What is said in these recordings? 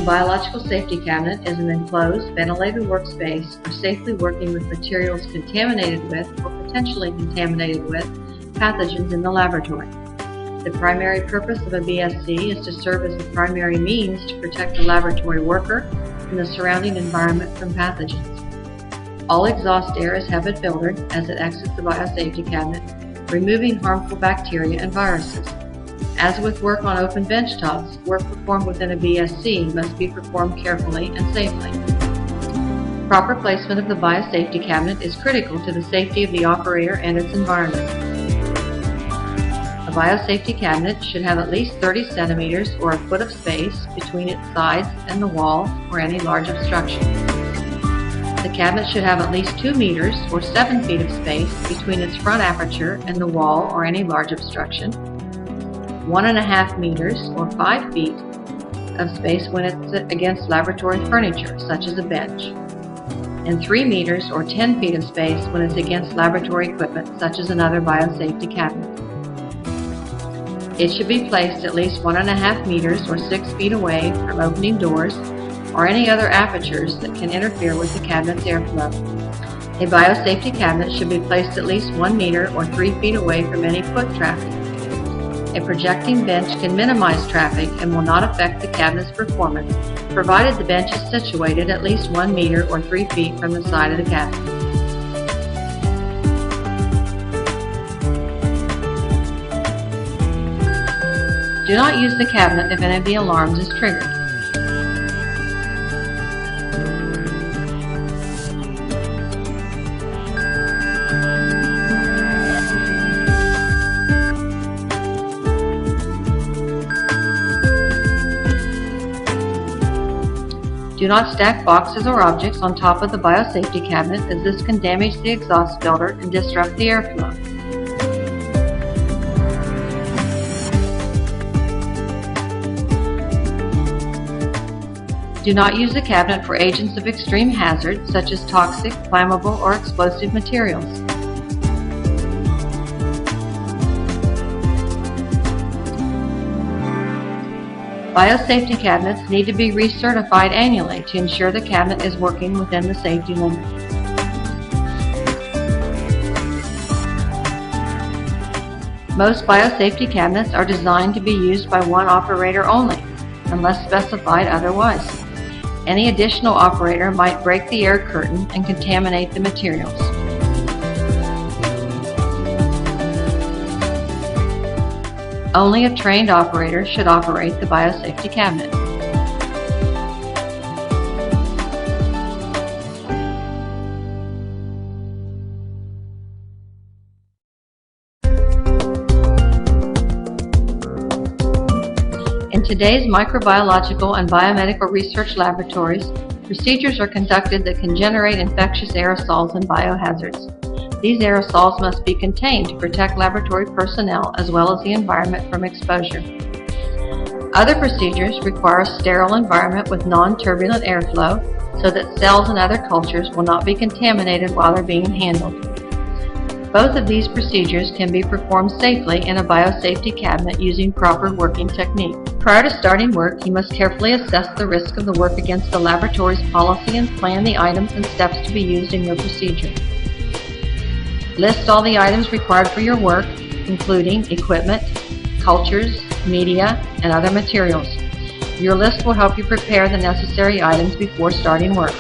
A biological safety cabinet is an enclosed, ventilated workspace for safely working with materials contaminated with or potentially contaminated with pathogens in the laboratory. The primary purpose of a BSC is to serve as the primary means to protect the laboratory worker and the surrounding environment from pathogens. All exhaust air is HEPA filtered as it exits the biosafety cabinet, removing harmful bacteria and viruses. As with work on open bench tops, work performed within a BSC must be performed carefully and safely. Proper placement of the biosafety cabinet is critical to the safety of the operator and its environment. A biosafety cabinet should have at least 30 centimeters or a foot of space between its sides and the wall or any large obstruction. The cabinet should have at least 2 meters or 7 feet of space between its front aperture and the wall or any large obstruction, 1.5 meters or 5 feet of space when it's against laboratory furniture, such as a bench, and 3 meters or 10 feet of space when it's against laboratory equipment, such as another biosafety cabinet. It should be placed at least 1.5 meters or 6 feet away from opening doors or any other apertures that can interfere with the cabinet's airflow. A biosafety cabinet should be placed at least 1 meter or 3 feet away from any foot traffic. A projecting bench can minimize traffic and will not affect the cabinet's performance, provided the bench is situated at least 1 meter or 3 feet from the side of the cabinet. Do not use the cabinet if any of the alarms is triggered. Do not stack boxes or objects on top of the biosafety cabinet, as this can damage the exhaust filter and disrupt the airflow. Do not use the cabinet for agents of extreme hazard, such as toxic, flammable, or explosive materials. Biosafety cabinets need to be recertified annually to ensure the cabinet is working within the safety limits. Most biosafety cabinets are designed to be used by one operator only, unless specified otherwise. Any additional operator might break the air curtain and contaminate the materials. Only a trained operator should operate the biosafety cabinet. In today's microbiological and biomedical research laboratories, procedures are conducted that can generate infectious aerosols and biohazards. These aerosols must be contained to protect laboratory personnel as well as the environment from exposure. Other procedures require a sterile environment with non-turbulent airflow so that cells and other cultures will not be contaminated while they're being handled. Both of these procedures can be performed safely in a biosafety cabinet using proper working technique. Prior to starting work, you must carefully assess the risk of the work against the laboratory's policy and plan the items and steps to be used in your procedure. List all the items required for your work, including equipment, cultures, media, and other materials. Your list will help you prepare the necessary items before starting work.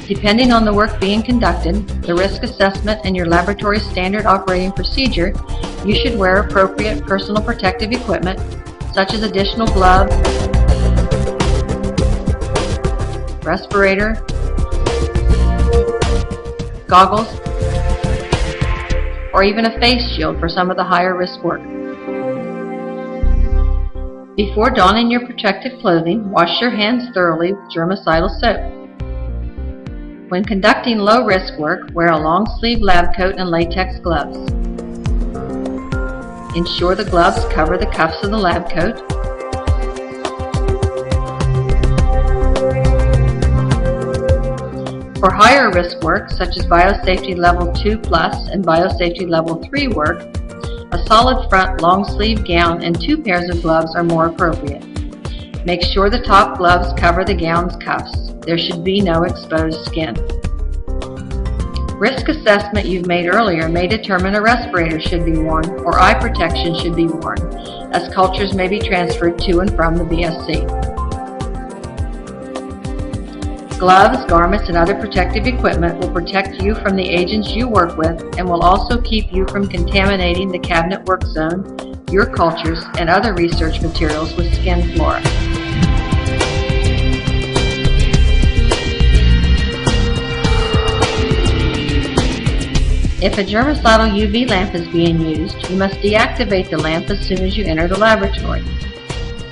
Depending on the work being conducted, the risk assessment, and your laboratory's standard operating procedure, you should wear appropriate personal protective equipment, such as additional gloves, respirator, goggles, or even a face shield for some of the higher risk work. Before donning your protective clothing, wash your hands thoroughly with germicidal soap. When conducting low-risk work, wear a long-sleeve lab coat and latex gloves. Ensure the gloves cover the cuffs of the lab coat. For higher risk work, such as Biosafety Level 2+ and Biosafety Level 3 work, a solid front long-sleeve gown and 2 pairs of gloves are more appropriate. Make sure the top gloves cover the gown's cuffs. There should be no exposed skin. Risk assessment you've made earlier may determine a respirator should be worn or eye protection should be worn, as cultures may be transferred to and from the BSC. Gloves, garments, and other protective equipment will protect you from the agents you work with and will also keep you from contaminating the cabinet work zone, your cultures, and other research materials with skin flora. If a germicidal UV lamp is being used, you must deactivate the lamp as soon as you enter the laboratory.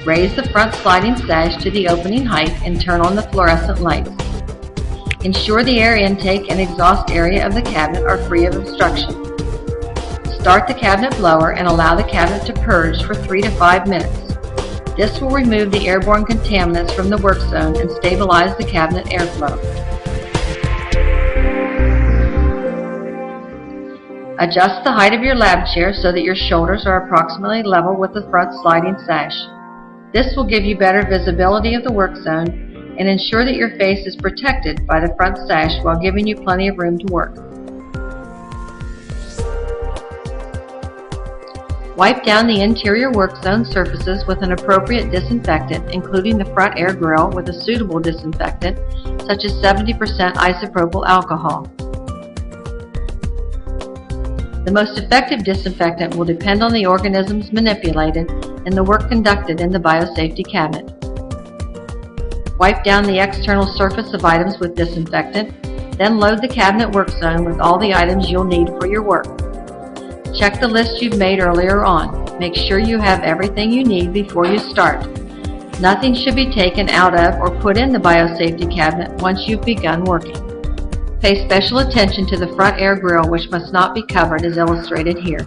Raise the front sliding sash to the opening height and turn on the fluorescent lights. Ensure the air intake and exhaust area of the cabinet are free of obstruction. Start the cabinet blower and allow the cabinet to purge for 3 to 5 minutes. This will remove the airborne contaminants from the work zone and stabilize the cabinet airflow. Adjust the height of your lab chair so that your shoulders are approximately level with the front sliding sash. This will give you better visibility of the work zone and ensure that your face is protected by the front sash while giving you plenty of room to work. Wipe down the interior work zone surfaces with an appropriate disinfectant, including the front air grill with a suitable disinfectant, such as 70% isopropyl alcohol. The most effective disinfectant will depend on the organisms manipulated and the work conducted in the biosafety cabinet. Wipe down the external surface of items with disinfectant, then load the cabinet work zone with all the items you'll need for your work. Check the list you've made earlier on. Make sure you have everything you need before you start. Nothing should be taken out of or put in the biosafety cabinet once you've begun working. Pay special attention to the front air grill, which must not be covered as illustrated here.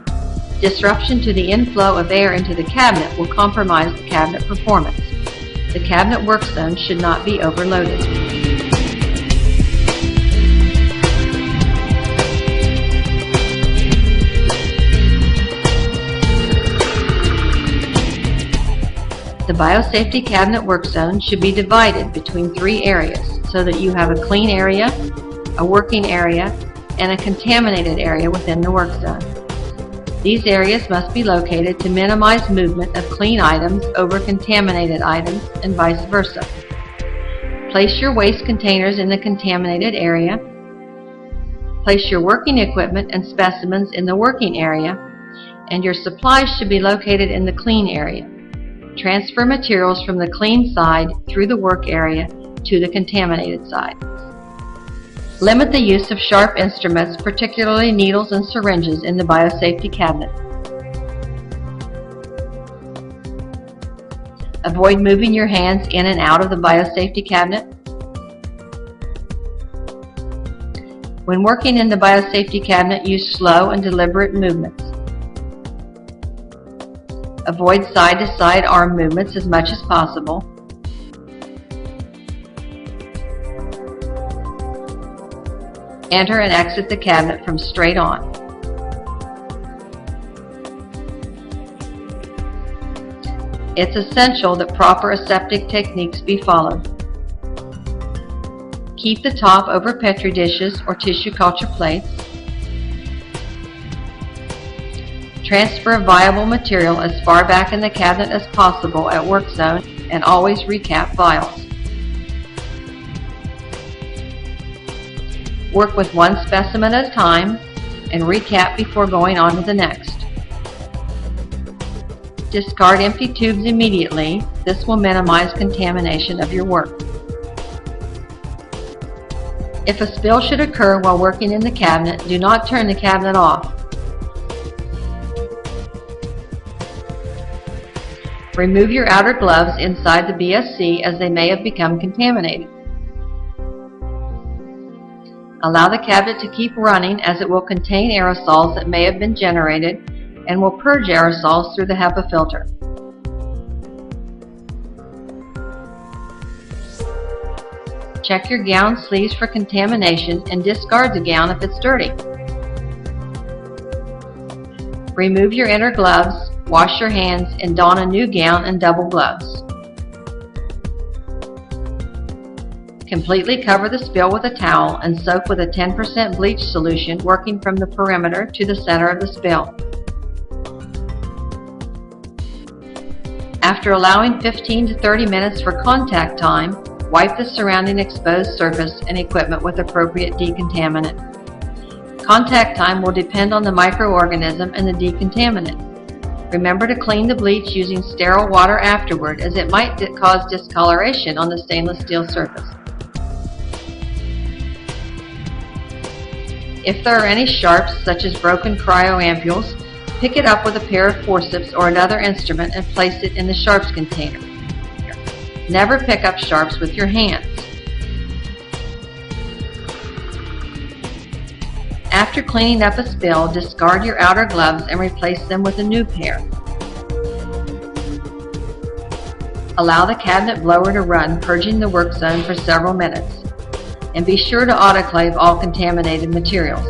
Disruption to the inflow of air into the cabinet will compromise the cabinet performance. The cabinet work zone should not be overloaded. The biosafety cabinet work zone should be divided between 3 areas so that you have a clean area, a working area, and a contaminated area within the work zone. These areas must be located to minimize movement of clean items over contaminated items and vice versa. Place your waste containers in the contaminated area. Place your working equipment and specimens in the working area, and your supplies should be located in the clean area. Transfer materials from the clean side through the work area to the contaminated side. Limit the use of sharp instruments, particularly needles and syringes, in the biosafety cabinet. Avoid moving your hands in and out of the biosafety cabinet. When working in the biosafety cabinet, use slow and deliberate movements. Avoid side-to-side arm movements as much as possible. Enter and exit the cabinet from straight on. It's essential that proper aseptic techniques be followed. Keep the top over Petri dishes or tissue culture plates. Transfer viable material as far back in the cabinet as possible at work zone and always recap vials. Work with one specimen at a time and recap before going on to the next. Discard empty tubes immediately. This will minimize contamination of your work. If a spill should occur while working in the cabinet, do not turn the cabinet off. Remove your outer gloves inside the BSC as they may have become contaminated. Allow the cabinet to keep running as it will contain aerosols that may have been generated and will purge aerosols through the HEPA filter. Check your gown sleeves for contamination and discard the gown if it's dirty. Remove your inner gloves, wash your hands, and don a new gown and double gloves. Completely cover the spill with a towel and soak with a 10% bleach solution working from the perimeter to the center of the spill. After allowing 15 to 30 minutes for contact time, wipe the surrounding exposed surface and equipment with appropriate decontaminant. Contact time will depend on the microorganism and the decontaminant. Remember to clean the bleach using sterile water afterward, as it might cause discoloration on the stainless steel surface. If there are any sharps, such as broken cryoampules, pick it up with a pair of forceps or another instrument and place it in the sharps container. Never pick up sharps with your hands. After cleaning up a spill, discard your outer gloves and replace them with a new pair. Allow the cabinet blower to run, purging the work zone for several minutes. And be sure to autoclave all contaminated materials.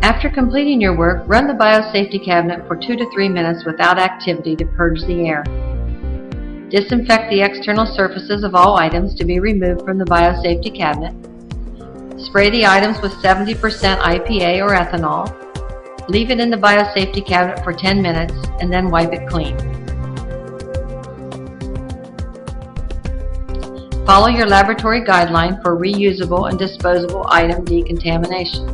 After completing your work, run the biosafety cabinet for 2 to 3 minutes without activity to purge the air. Disinfect the external surfaces of all items to be removed from the biosafety cabinet. Spray the items with 70% IPA or ethanol. Leave it in the biosafety cabinet for 10 minutes and then wipe it clean. Follow your laboratory guideline for reusable and disposable item decontamination.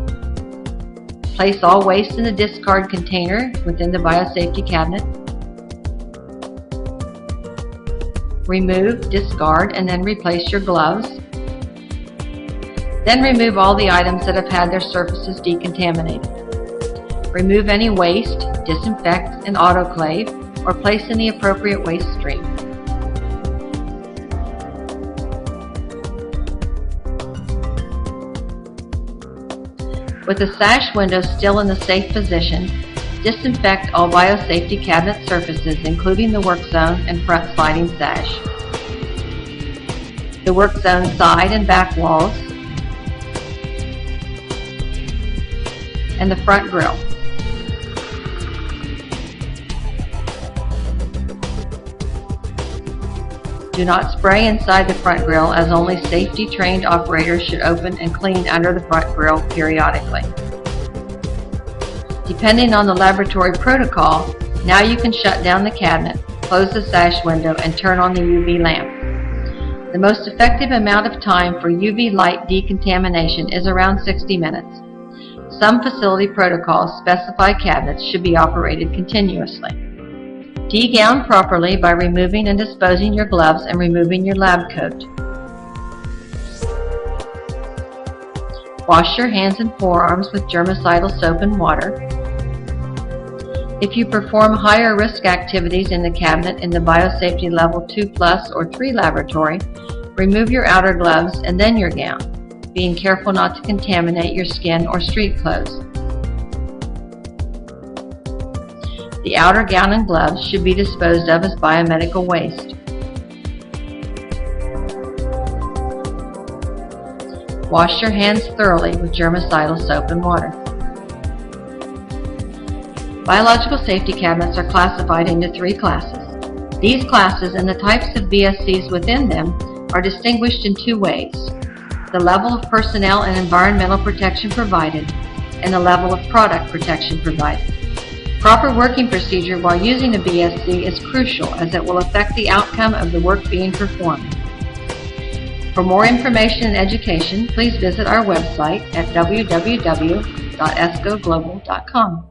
Place all waste in the discard container within the biosafety cabinet. Remove, discard, and then replace your gloves. Then remove all the items that have had their surfaces decontaminated. Remove any waste, disinfect, and autoclave, or place in the appropriate waste stream. With the sash window still in the safe position, disinfect all biosafety cabinet surfaces, including the work zone and front sliding sash, the work zone side and back walls, and the front grill. Do not spray inside the front grill, as only safety-trained operators should open and clean under the front grill periodically. Depending on the laboratory protocol, now you can shut down the cabinet, close the sash window, and turn on the UV lamp. The most effective amount of time for UV light decontamination is around 60 minutes. Some facility protocols specify cabinets should be operated continuously. Degown properly by removing and disposing your gloves and removing your lab coat. Wash your hands and forearms with germicidal soap and water. If you perform higher risk activities in the cabinet in the biosafety level 2+ or 3 laboratory, remove your outer gloves and then your gown, being careful not to contaminate your skin or street clothes. The outer gown and gloves should be disposed of as biomedical waste. Wash your hands thoroughly with germicidal soap and water. Biological safety cabinets are classified into 3 classes. These classes and the types of BSCs within them are distinguished in 2 ways: the level of personnel and environmental protection provided, and the level of product protection provided. Proper working procedure while using a BSC is crucial, as it will affect the outcome of the work being performed. For more information and education, please visit our website at www.escoglobal.com.